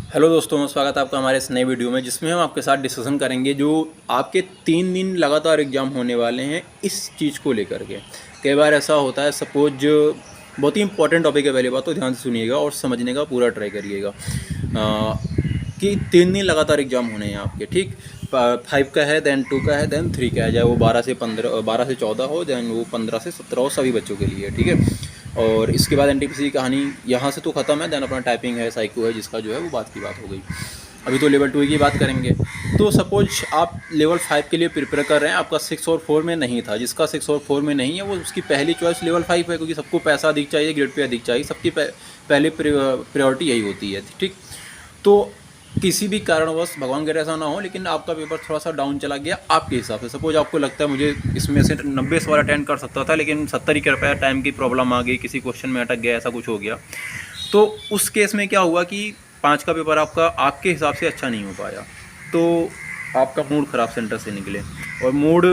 Hello दोस्तों, स्वागत है आपका हमारे इस नए वीडियो में, जिसमें हम आपके साथ डिस्कशन करेंगे जो आपके 3 दिन लगातार एग्ज़ाम होने वाले हैं इस चीज़ को लेकर के। कई बार ऐसा होता है, सपोज बहुत ही इंपॉर्टेंट टॉपिक है, पहली बात तो ध्यान से सुनिएगा और समझने का पूरा ट्राई करिएगा कि 3 दिन लगातार एग्ज़ाम होने हैं आपके, ठीक। 5 का है, देन 2 का है, देन 3 का है, चाहे वो 12 से 14 हो, देन वो 15 से 17 हो, सभी बच्चों के लिए, ठीक है। और इसके बाद एनटीपीसी की कहानी यहाँ से तो ख़त्म है, देन अपना टाइपिंग है, साइको है, जिसका जो है वो बात की बात हो गई। अभी तो लेवल 2 की बात करेंगे। तो सपोज आप लेवल 5 के लिए प्रिपेयर कर रहे हैं, आपका 6 और 4 में नहीं था, जिसका 6 और 4 में नहीं है वो उसकी पहली चॉइस लेवल 5 है, क्योंकि सबको पैसा अधिक चाहिए, ग्रेड पे अधिक चाहिए, सबकी पहली प्रायोरिटी यही होती है, ठीक। तो किसी भी कारणवश, भगवान करे ऐसा ना हो, लेकिन आपका पेपर थोड़ा सा डाउन चला गया आपके हिसाब से, सपोज आपको लगता है मुझे इसमें से 90 सवाल अटेंड कर सकता था, लेकिन 70 ही कर पाया, टाइम की प्रॉब्लम आ गई, किसी क्वेश्चन में अटक गया, ऐसा कुछ हो गया। तो उस केस में क्या हुआ कि 5 का पेपर आपका आपके हिसाब से अच्छा नहीं हो पाया, तो आपका मूड ख़राब सेंटर से निकले। और मूड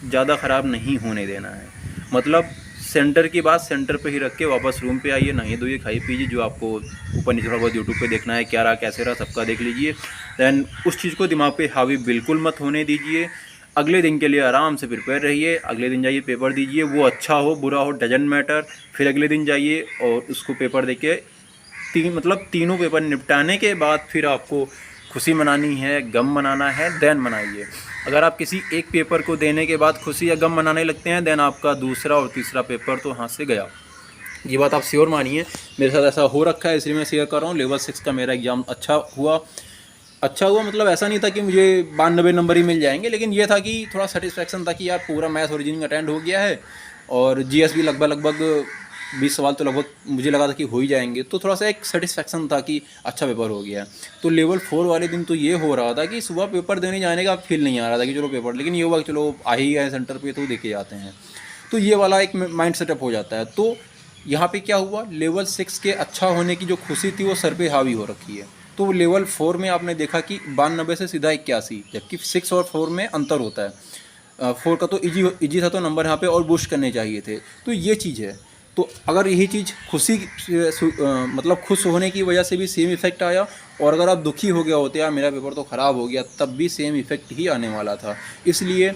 ज़्यादा ख़राब नहीं होने देना है, मतलब सेंटर की बात सेंटर पे ही रख के वापस रूम पे आइए, नहाइए धोइए, खाइए पीजिए, जो आपको ऊपर नीचे थोड़ा बहुत यूट्यूब पे देखना है, क्या रहा कैसे रहा सबका देख लीजिए। दैन उस चीज़ को दिमाग पे हावी बिल्कुल मत होने दीजिए। अगले दिन के लिए आराम से प्रिपेयर रहिए, अगले दिन जाइए पेपर दीजिए, वो अच्छा हो बुरा हो डजेंट मैटर। फिर अगले दिन जाइए और उसको पेपर दे के तीनों पेपर निपटाने के बाद फिर आपको खुशी मनानी है, गम मनाना है, देन मनाइए। अगर आप किसी एक पेपर को देने के बाद खुशी या गम मनाने लगते हैं, देन आपका दूसरा और तीसरा पेपर तो हाथ से गया। ये बात आप श्योर मानिए, मेरे साथ ऐसा हो रखा है, इसलिए मैं शेयर कर रहा हूँ। लेवल 6 का मेरा एग्ज़ाम अच्छा हुआ, मतलब ऐसा नहीं था कि मुझे 92 नंबर ही मिल जाएंगे, लेकिन ये था कि थोड़ा सेटिस्फेक्शन था कि यार पूरा मैथ्स और रीजनिंग अटेंड हो गया है, और जीएस भी लगभग 20 सवाल तो लगभग मुझे लगा था कि हो ही जाएंगे, तो थोड़ा सा एक सेटिस्फेक्शन था कि अच्छा पेपर हो गया है। तो लेवल 4 वाले दिन तो ये हो रहा था कि सुबह पेपर देने जाने का फील नहीं आ रहा था कि चलो पेपर, लेकिन ये हुआ कि चलो आ ही गए सेंटर पे तो देके जाते हैं, तो ये वाला एक माइंड सेटअप हो जाता है। तो यहाँ पे क्या हुआ, लेवल 6 के अच्छा होने की जो खुशी थी वो सर पे हावी हो रखी है। तो लेवल 4 में आपने देखा कि 92 से सीधा 81, जबकि 6 और 4 में अंतर होता है। 4 का तो इजी था, तो नंबर यहाँ पे और बूस्ट करने चाहिए थे, तो ये चीज़ है। तो अगर यही चीज़ मतलब खुश होने की वजह से भी सेम इफेक्ट आया, और अगर आप दुखी हो गया होते यार मेरा पेपर तो ख़राब हो गया, तब भी सेम इफेक्ट ही आने वाला था। इसलिए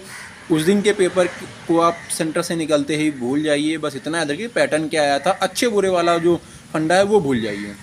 उस दिन के पेपर को आप सेंटर से निकलते ही भूल जाइए, बस इतना याद रखिए पैटर्न क्या आया था, अच्छे बुरे वाला जो फंडा है वो भूल जाइए।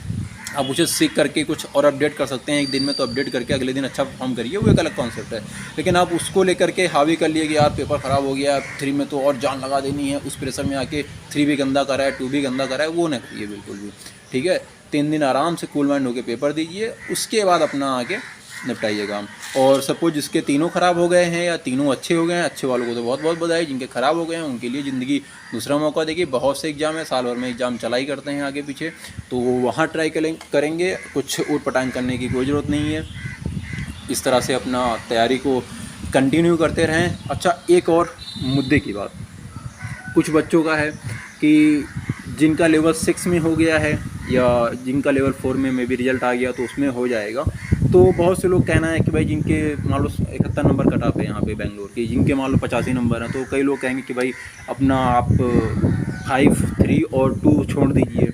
आप उसे सीख करके कुछ और अपडेट कर सकते हैं एक दिन में, तो अपडेट करके अगले दिन अच्छा परफॉर्म करिए, वो एक अलग कॉन्सेप्ट है। लेकिन आप उसको लेकर के हावी कर लिए कि यार पेपर ख़राब हो गया, 3 में तो और जान लगा देनी है, उस प्रेशर में आके 3 भी गंदा करा है, 2 भी गंदा करा है, वो ना करिए बिल्कुल भी, ठीक है। 3 दिन आराम से कूल माइंड होकर पेपर दीजिए, उसके बाद अपना आगे निपटाइए काम। और सपोज जिसके तीनों ख़राब हो गए हैं या तीनों अच्छे हो गए हैं, अच्छे वालों को तो बहुत बहुत बधाई, जिनके ख़राब हो गए हैं उनके लिए ज़िंदगी दूसरा मौका देगी। बहुत से एग्ज़ाम है, साल भर में एग्ज़ाम चला ही करते हैं आगे पीछे, तो वो वहाँ ट्राई करेंगे, कुछ ऊट पटांग करने की कोई ज़रूरत नहीं है। इस तरह से अपना तैयारी को कंटिन्यू करते रहें। अच्छा, एक और मुद्दे की बात, कुछ बच्चों का है कि जिनका लेवल 6 में हो गया है या जिनका लेवल 4 में मे भी रिजल्ट आ गया तो उसमें हो जाएगा। तो बहुत से लोग कहना है कि भाई जिनके मान लो 71 नंबर कट ऑफ है यहाँ पे बेंगलोर की, जिनके मान लो 85 नंबर हैं, तो कई लोग कहेंगे कि भाई अपना आप 5, 3 और 2 छोड़ दीजिए।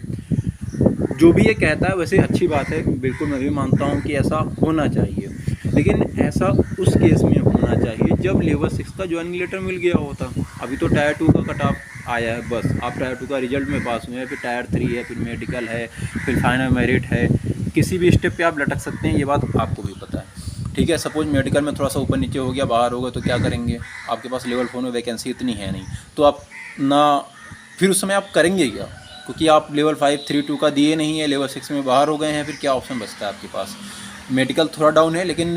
जो भी ये कहता है वैसे अच्छी बात है, बिल्कुल मैं भी मानता हूँ कि ऐसा होना चाहिए, लेकिन ऐसा उस केस में होना चाहिए जब लेवल 6 का ज्वाइनिंग लेटर मिल गया होता। अभी तो टायर 2 का कट ऑफ आया है, बस आप टायर 2 का रिजल्ट में पास हुए हैं, फिर टायर 3 है, फिर मेडिकल है, फिर फाइनल मेरिट है, किसी भी स्टेप पे आप लटक सकते हैं, ये बात आपको भी पता है, ठीक है। सपोज मेडिकल में थोड़ा सा ऊपर नीचे हो गया, बाहर हो गया, तो क्या करेंगे, आपके पास लेवल 4 में वैकेंसी इतनी है नहीं, तो आप ना, फिर उस समय आप करेंगे क्या, क्योंकि आप लेवल 5, 3, 2 का दिए नहीं है, लेवल 6 में बाहर हो गए हैं, फिर क्या ऑप्शन बचता है आपके पास। मेडिकल थोड़ा डाउन है, लेकिन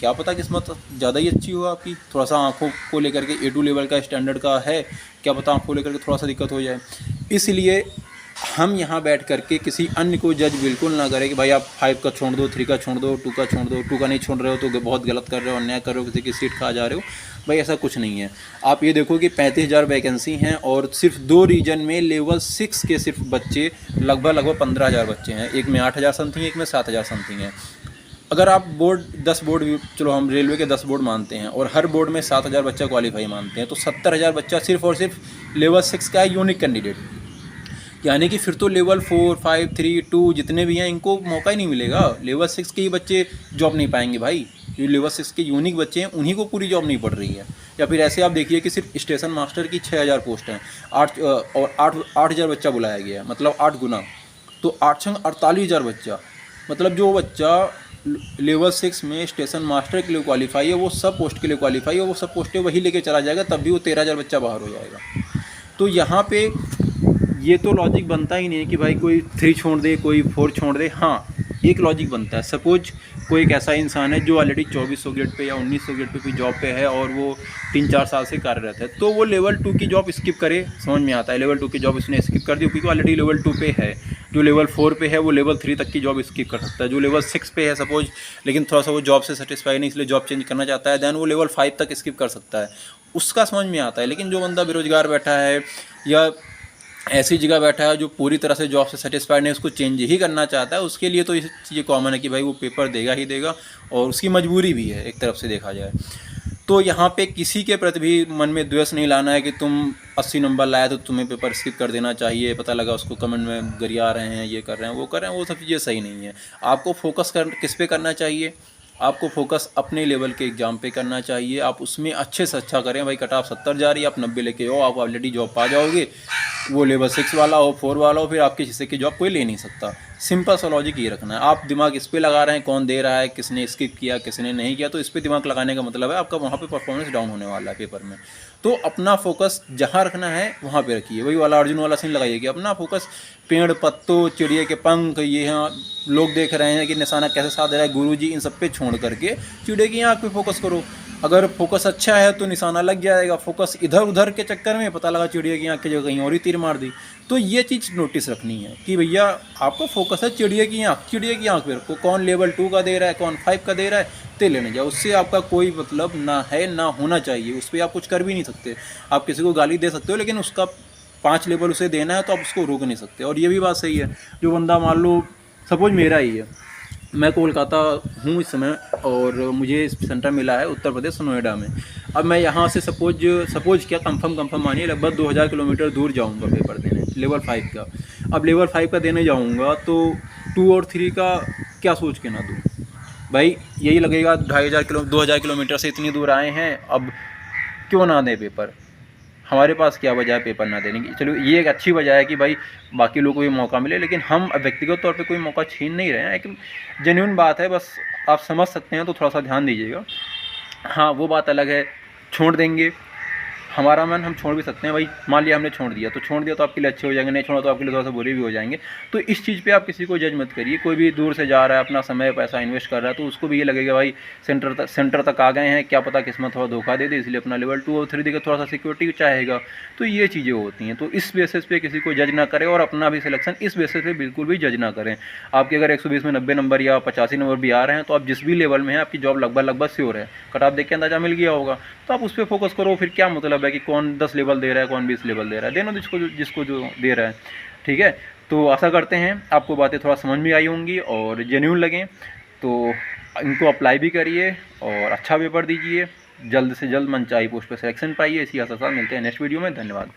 क्या पता किस्मत ज़्यादा ही अच्छी हो आपकी, थोड़ा सा आँखों को लेकर के A2 लेवल का स्टैंडर्ड का है, क्या पता आँखों को लेकर के थोड़ा सा दिक्कत हो जाए। इसलिए हम यहाँ बैठ करके किसी अन्य को जज बिल्कुल ना करें कि भाई आप 5 का छोड़ दो, 3 का छोड़ दो, 2 का छोड़ दो, 2 का नहीं छोड़ रहे हो तो बहुत गलत कर रहे हो, अन्याय कर रहे हो, किसी की सीट खा जा रहे हो। भाई ऐसा कुछ नहीं है। आप ये देखो कि 35,000 वैकेंसी हैं और सिर्फ 2 रीजन में लेवल 6 के सिर्फ बच्चे लगभग 15,000 बच्चे हैं, एक में 8,000 समथिंग, एक में 7,000 समथिंग है। अगर आप बोर्ड 10 बोर्ड भी, चलो हम रेलवे के 10 बोर्ड मानते हैं और हर बोर्ड में 7,000 बच्चा क्वालिफाई मानते हैं, तो 70,000 बच्चा सिर्फ और सिर्फ लेवल 6 का है, यूनिक कैंडिडेट। यानी कि फिर तो लेवल 4, 5, 3, 2 जितने भी हैं इनको मौका ही नहीं मिलेगा। लेवल 6 के ही बच्चे जॉब नहीं पाएंगे भाई। जो लेवल 6 के यूनिक बच्चे हैं उन्हीं को पूरी जॉब नहीं पड़ रही है। या फिर ऐसे आप देखिए कि सिर्फ स्टेशन मास्टर की 6000 पोस्ट हैं, 8,000 बच्चा बुलाया गया है, मतलब 8 गुना। तो 8 संग 48,000 बच्चा, मतलब जो बच्चा लेवल 6 में स्टेशन मास्टर के लिए क्वालिफाई है वो सब पोस्ट के लिए क्वालिफाई है, वो सब पोस्टें वही लेके चला जाएगा, तब भी वो 13,000 बच्चा बाहर हो जाएगा। तो यहाँ पे ये तो लॉजिक बनता ही नहीं है कि भाई कोई 3 छोड़ दे, कोई 4 छोड़ दे। हाँ, एक लॉजिक बनता है, सपोज कोई एक ऐसा इंसान है जो ऑलरेडी 2400 ग्रेड पे या 1900 ग्रेड पे भी जॉब पे है और वो 3-4 साल से कार्यरत है, तो वो लेवल 2 की जॉब स्किप करे, समझ में आता है। लेवल 2 की जॉब इसने स्किप कर दी क्योंकि ऑलरेडी लेवल 2 पे है। जो लेवल 4 पे है वो लेवल 3 तक की जॉब स्किप कर सकता है। जो लेवल 6 पे है सपोज, लेकिन थोड़ा सा वो जॉब से सेटिस्फाई नहीं इसलिए जॉब चेंज करना चाहता है, देन वो लेवल 5 तक स्किप कर सकता है, उसका समझ में आता है। लेकिन जो बंदा बेरोजगार बैठा है या ऐसी जगह बैठा है जो पूरी तरह से जॉब से सेटिस्फाइड नहीं, उसको चेंज ही करना चाहता है, उसके लिए तो ये चीज़ें कॉमन है कि भाई वो पेपर देगा ही देगा, और उसकी मजबूरी भी है एक तरफ से देखा जाए। तो यहाँ पे किसी के प्रति भी मन में द्वेष नहीं लाना है कि तुम 80 नंबर लाए तो तुम्हें पेपर स्किप कर देना चाहिए, पता लगा उसको कमेंट में गरिया रहे हैं, ये कर रहे हैं, वो कर रहे हैं, वो सब चीज़ें सही नहीं है। आपको फोकस किस पे करना चाहिए? आपको फोकस अपने लेवल के एग्ज़ाम पे करना चाहिए। आप उसमें अच्छे से अच्छा करें भाई। कट ऑफ 70 जा रही है, आप 90 लेके आओ, आप ऑलरेडी जॉब पा जाओगे। वो लेवल 6 वाला हो, 4 वाला हो, फिर आपके हिस्से की जॉब कोई ले नहीं सकता। सिंपल सा लॉजिक ये रखना है। आप दिमाग इस पे लगा रहे हैं कौन दे रहा है, किसने स्किप किया, किसने नहीं किया, तो इस पे दिमाग लगाने का मतलब है आपका वहाँ पे परफॉर्मेंस डाउन होने वाला है पेपर में। तो अपना फोकस जहाँ रखना है वहाँ पे रखिए। वही वाला अर्जुन वाला सीन लगाइए कि अपना फोकस पेड़ पत्तों, चिड़िया के पंख, ये यहाँ लोग देख रहे हैं कि निशाना कैसे साध रहा है गुरुजी, इन सब पे छोड़ करके चिड़िया की आँख पे फोकस करो। अगर फोकस अच्छा है तो निशाना लग जाएगा। फोकस इधर उधर के चक्कर में पता लगा चिड़िया की आँख की जगह कहीं और ही तीर मार दी। तो ये चीज़ नोटिस रखनी है कि भैया आपका फोकस है चिड़िया की आँख, चिड़िया की आँख पे रखो। कौन लेवल 2 का दे रहा है, कौन 5 का दे रहा है, ते लेने जाओ। उससे आपका कोई मतलब ना है, ना होना चाहिए। उस पर आप कुछ कर भी नहीं सकते। आप किसी को गाली दे सकते हो, लेकिन उसका 5 लेवल उसे देना है तो आप उसको रोक नहीं सकते। और ये भी बात सही है, जो बंदा मान लो सपोज मेरा ही है, मैं कोलकाता हूँ इस समय और मुझे सेंटर मिला है उत्तर प्रदेश नोएडा में। अब मैं यहाँ से सपोज क्या कंफर्म मानिए लगभग 2000 किलोमीटर दूर जाऊँगा पेपर देने लेवल 5 का। अब लेवल 5 का देने जाऊँगा तो 2 और 3 का क्या सोच के ना दूँ भाई। यही लगेगा 2000 किलोमीटर से इतनी दूर आए हैं, अब क्यों ना दें पेपर। हमारे पास क्या वजह है पेपर ना देने की। चलो ये एक अच्छी वजह है कि भाई बाकी लोगों को भी मौका मिले, लेकिन हम व्यक्तिगत तौर पे कोई मौका छीन नहीं रहे हैं। एक जेन्युइन बात है, बस आप समझ सकते हैं तो थोड़ा सा ध्यान दीजिएगा। हाँ, वो बात अलग है, छोड़ देंगे हमारा मन, हम छोड़ भी सकते हैं भाई। मान लिया हमने छोड़ दिया तो आपके लिए अच्छे हो जाएंगे, नहीं छोड़ा तो आपके लिए थोड़ा सा बुरे भी हो जाएंगे। तो इस चीज़ पे आप किसी को जज मत करिए। कोई भी दूर से जा रहा है, अपना समय पैसा इन्वेस्ट कर रहा है, तो उसको भी ये लगेगा भाई सेंटर तक आ गए हैं, क्या पता किस्मत थोड़ा धोखा दे दे, इसलिए अपना लेवल 2 और 3 देकर थोड़ा सा सिक्योरिटी चाहेगा। तो ये चीज़ें होती हैं। तो इस बेसिस पे किसी को जज ना करें, और अपना भी सिलेक्शन इस बेसिस पे बिल्कुल भी जज ना करें। आपके अगर 120 में 90 नंबर या 85 नंबर भी आ रहे हैं, तो आप जिस भी लेवल में हैं आपकी जॉब लगभग श्योर है। कट ऑफ देख के अंदाजा मिल गया होगा, तो आप उस पर फोकस करो। फिर क्या मतलब है कि कौन 10 लेवल दे रहा है, कौन 20 लेवल दे रहा है, देना जिसको जो दे रहा है। ठीक है, तो आशा करते हैं आपको बातें थोड़ा समझ में आई होंगी और जेन्युइन लगें। तो इनको अप्लाई भी करिए और अच्छा पेपर दीजिए, जल्द से जल्द मनचाही पोस्ट पर सिलेक्शन पाइए। इसी आशा से मिलते हैं नेक्स्ट वीडियो में। धन्यवाद।